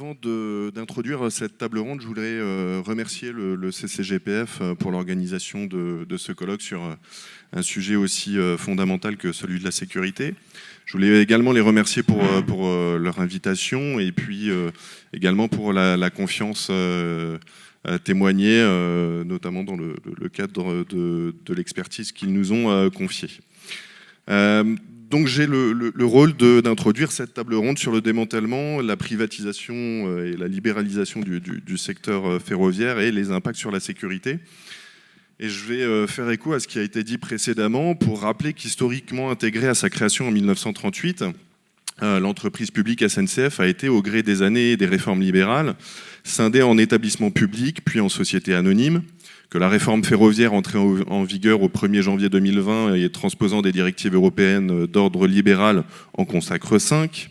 Avant d'introduire cette table ronde, je voudrais remercier le CCGPF pour l'organisation de ce colloque sur un sujet aussi fondamental que celui de la sécurité. Je voulais également les remercier pour leur invitation et puis également pour la confiance témoignée, notamment dans le cadre de l'expertise qu'ils nous ont confiée. Donc j'ai le rôle d'introduire cette table ronde sur le démantèlement, la privatisation et la libéralisation du secteur ferroviaire et les impacts sur la sécurité. Et je vais faire écho à ce qui a été dit précédemment pour rappeler qu'historiquement intégrée à sa création en 1938, l'entreprise publique SNCF a été, au gré des années et des réformes libérales, scindée en établissements publics puis en sociétés anonymes, que la réforme ferroviaire entrée en vigueur au 1er janvier 2020 et transposant des directives européennes d'ordre libéral en consacre 5,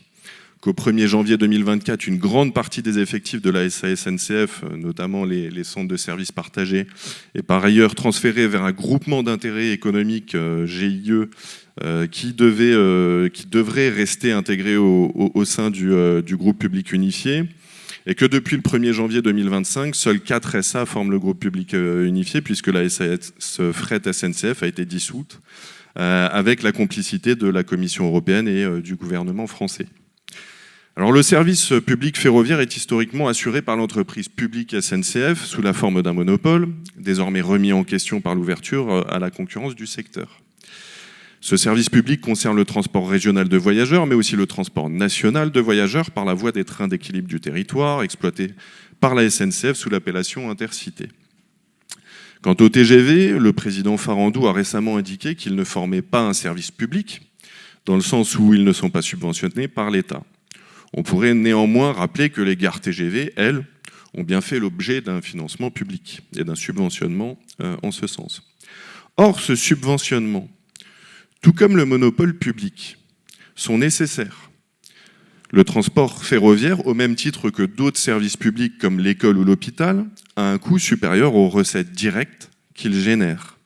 qu'au 1er janvier 2024, une grande partie des effectifs de la SNCF, notamment les centres de services partagés, est par ailleurs transférée vers un groupement d'intérêt économique, GIE, qui devrait rester intégré au sein du groupe public unifié, et que depuis le 1er janvier 2025, seuls 4 SA forment le groupe public unifié, puisque la SAS Fret SNCF a été dissoute, avec la complicité de la Commission européenne et du gouvernement français. Alors, le service public ferroviaire est historiquement assuré par l'entreprise publique SNCF sous la forme d'un monopole, désormais remis en question par l'ouverture à la concurrence du secteur. Ce service public concerne le transport régional de voyageurs, mais aussi le transport national de voyageurs par la voie des trains d'équilibre du territoire, exploités par la SNCF sous l'appellation Intercités. Quant au TGV, le président Farandou a récemment indiqué qu'il ne formait pas un service public, dans le sens où ils ne sont pas subventionnés par l'État. On pourrait néanmoins rappeler que les gares TGV, elles, ont bien fait l'objet d'un financement public et d'un subventionnement en ce sens. Or, ce subventionnement, tout comme le monopole public, sont nécessaires. Le transport ferroviaire, au même titre que d'autres services publics comme l'école ou l'hôpital, a un coût supérieur aux recettes directes qu'il génère.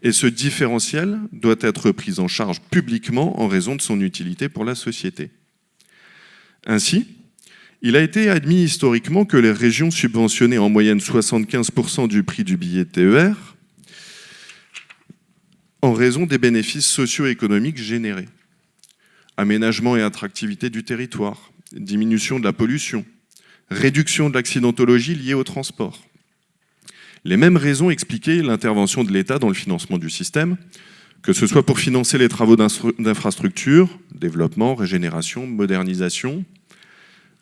Et ce différentiel doit être pris en charge publiquement en raison de son utilité pour la société. Ainsi, il a été admis historiquement que les régions subventionnaient en moyenne 75% du prix du billet de TER, en raison des bénéfices socio-économiques générés. Aménagement et attractivité du territoire, diminution de la pollution, réduction de l'accidentologie liée au transport. Les mêmes raisons expliquaient l'intervention de l'État dans le financement du système, que ce soit pour financer les travaux d'infrastructure, développement, régénération, modernisation,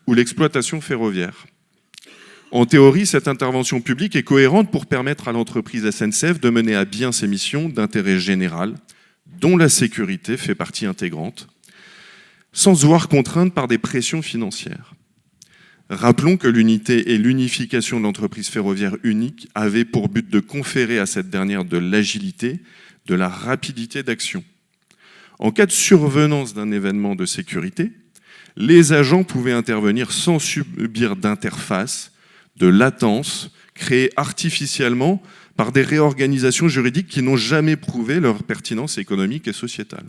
ou l'exploitation ferroviaire. En théorie, cette intervention publique est cohérente pour permettre à l'entreprise SNCF de mener à bien ses missions d'intérêt général, dont la sécurité fait partie intégrante, sans se voir contrainte par des pressions financières. Rappelons que l'unité et l'unification de l'entreprise ferroviaire unique avaient pour but de conférer à cette dernière de l'agilité, de la rapidité d'action. En cas de survenance d'un événement de sécurité, les agents pouvaient intervenir sans subir d'interface, de latence créée artificiellement par des réorganisations juridiques qui n'ont jamais prouvé leur pertinence économique et sociétale.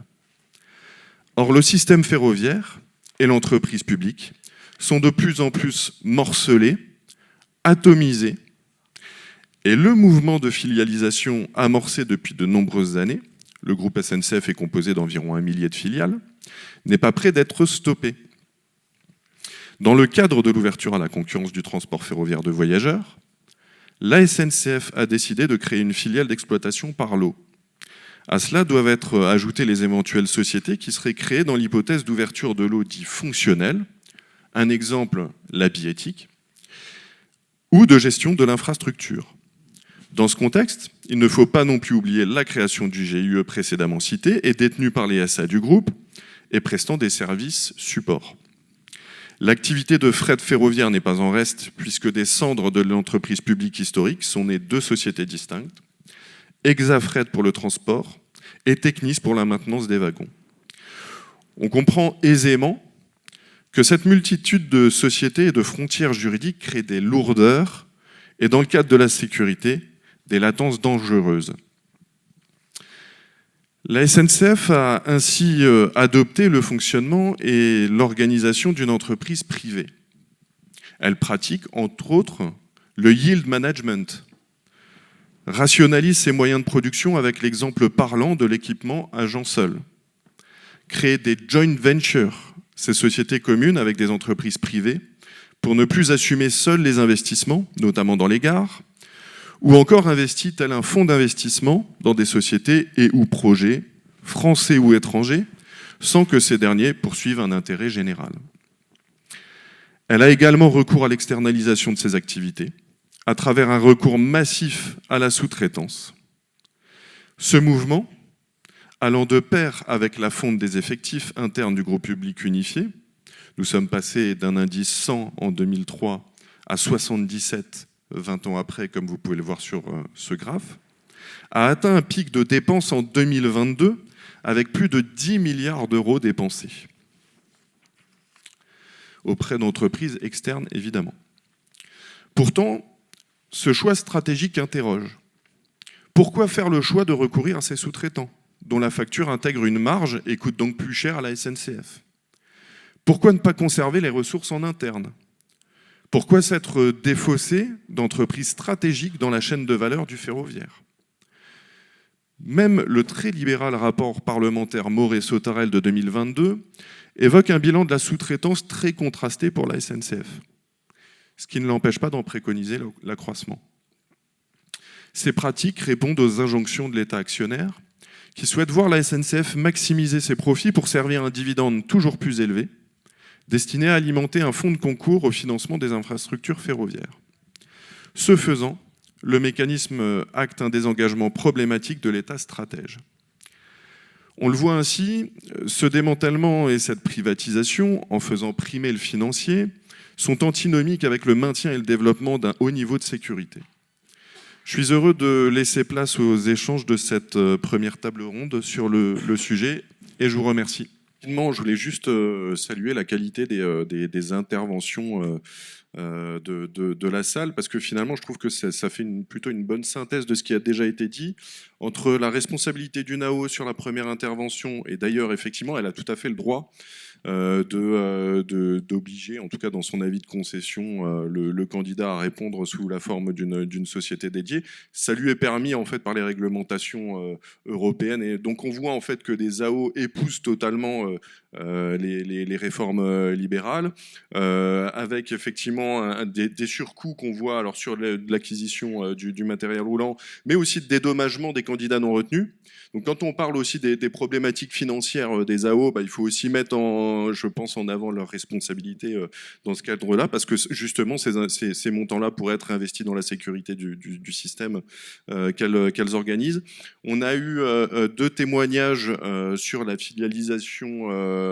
Or, le système ferroviaire et l'entreprise publique sont de plus en plus morcelés, atomisés, et le mouvement de filialisation amorcé depuis de nombreuses années, le groupe SNCF est composé d'environ 1 millier de filiales, n'est pas prêt d'être stoppé. Dans le cadre de l'ouverture à la concurrence du transport ferroviaire de voyageurs, la SNCF a décidé de créer une filiale d'exploitation par lot. À cela doivent être ajoutées les éventuelles sociétés qui seraient créées dans l'hypothèse d'ouverture de lots dits fonctionnels, un exemple, la billettique, ou de gestion de l'infrastructure. Dans ce contexte, il ne faut pas non plus oublier la création du GIE précédemment cité et détenu par les SA du groupe et prestant des services supports. L'activité de fret ferroviaire n'est pas en reste, puisque des cendres de l'entreprise publique historique sont nées 2 sociétés distinctes, Exafret pour le transport et Technis pour la maintenance des wagons. On comprend aisément que cette multitude de sociétés et de frontières juridiques crée des lourdeurs et, dans le cadre de la sécurité, des latences dangereuses. La SNCF a ainsi adopté le fonctionnement et l'organisation d'une entreprise privée. Elle pratique, entre autres, le yield management, rationalise ses moyens de production avec l'exemple parlant de l'équipement agent seul, crée des joint ventures, ces sociétés communes avec des entreprises privées, pour ne plus assumer seuls les investissements, notamment dans les gares, ou encore investit tel un fonds d'investissement dans des sociétés et ou projets, français ou étrangers, sans que ces derniers poursuivent un intérêt général. Elle a également recours à l'externalisation de ses activités, à travers un recours massif à la sous-traitance. Ce mouvement, allant de pair avec la fonte des effectifs internes du groupe public unifié, nous sommes passés d'un indice 100 en 2003 à 77 20 ans après, comme vous pouvez le voir sur ce graphe, a atteint un pic de dépenses en 2022 avec plus de 10 milliards d'euros dépensés auprès d'entreprises externes, évidemment. Pourtant, ce choix stratégique interroge. Pourquoi faire le choix de recourir à ces sous-traitants, dont la facture intègre une marge et coûte donc plus cher à la SNCF? Pourquoi ne pas conserver les ressources en interne? Pourquoi s'être défaussé d'entreprises stratégiques dans la chaîne de valeur du ferroviaire? Même le très libéral rapport parlementaire Moret-Sautarel de 2022 évoque un bilan de la sous-traitance très contrasté pour la SNCF, ce qui ne l'empêche pas d'en préconiser l'accroissement. Ces pratiques répondent aux injonctions de l'État actionnaire, qui souhaite voir la SNCF maximiser ses profits pour servir un dividende toujours plus élevé, destiné à alimenter un fonds de concours au financement des infrastructures ferroviaires. Ce faisant, le mécanisme acte un désengagement problématique de l'État stratège. On le voit ainsi, ce démantèlement et cette privatisation, en faisant primer le financier, sont antinomiques avec le maintien et le développement d'un haut niveau de sécurité. Je suis heureux de laisser place aux échanges de cette première table ronde sur le sujet et je vous remercie. Je voulais juste saluer la qualité des interventions de la salle, parce que finalement, je trouve que ça fait plutôt une bonne synthèse de ce qui a déjà été dit, entre la responsabilité du NAO sur la première intervention, et d'ailleurs, effectivement, elle a tout à fait le droit d'obliger, en tout cas dans son avis de concession, le candidat à répondre sous la forme d'une société dédiée. Ça lui est permis en fait par les réglementations européennes, et donc on voit en fait que des AO épousent totalement les réformes libérales, avec effectivement des surcoûts qu'on voit alors sur l'acquisition du matériel roulant, mais aussi de dédommagement des candidats non retenus. Donc quand on parle aussi des problématiques financières des AO, il faut aussi mettre je pense en avant leurs responsabilités dans ce cadre-là, parce que justement ces montants-là pourraient être investis dans la sécurité du système qu'elles organisent. On a eu 2 témoignages sur la filialisation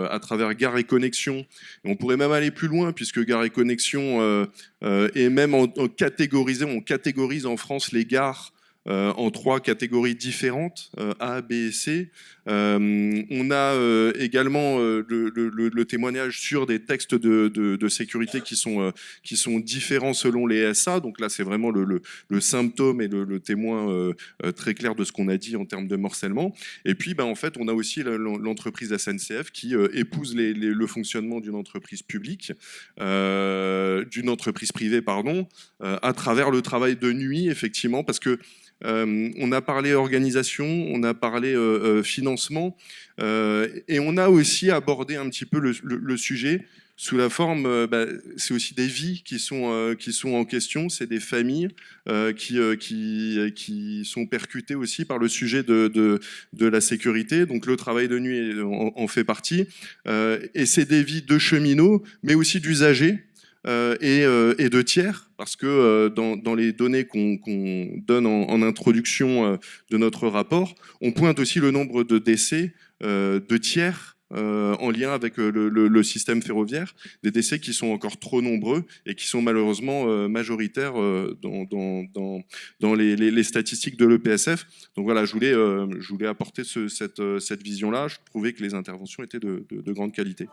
à travers Gare et Connexion. On pourrait même aller plus loin, puisque Gare et Connexion est même catégorisé. On catégorise en France les gares en 3 catégories différentes, A, B et C. On a également le témoignage sur des textes de sécurité qui sont différents selon les SA. Donc là, c'est vraiment le symptôme et le témoin très clair de ce qu'on a dit en termes de morcellement. Et puis, en fait, on a aussi l'entreprise SNCF qui épouse le fonctionnement d'une entreprise publique, d'une entreprise privée, pardon, à travers le travail de nuit, effectivement, parce que on a parlé organisation, on a parlé financement, et on a aussi abordé un petit peu le sujet sous la forme, c'est aussi des vies qui sont en question, c'est des familles qui sont percutées aussi par le sujet de la sécurité. Donc le travail de nuit en fait partie, et c'est des vies de cheminots, mais aussi d'usagers. Et de tiers, parce que dans les données qu'on donne en introduction de notre rapport, on pointe aussi le nombre de décès de tiers en lien avec le système ferroviaire, des décès qui sont encore trop nombreux et qui sont malheureusement majoritaires dans les statistiques de l'EPSF. Donc voilà, je voulais apporter cette vision-là. Je trouvais que les interventions étaient de grande qualité.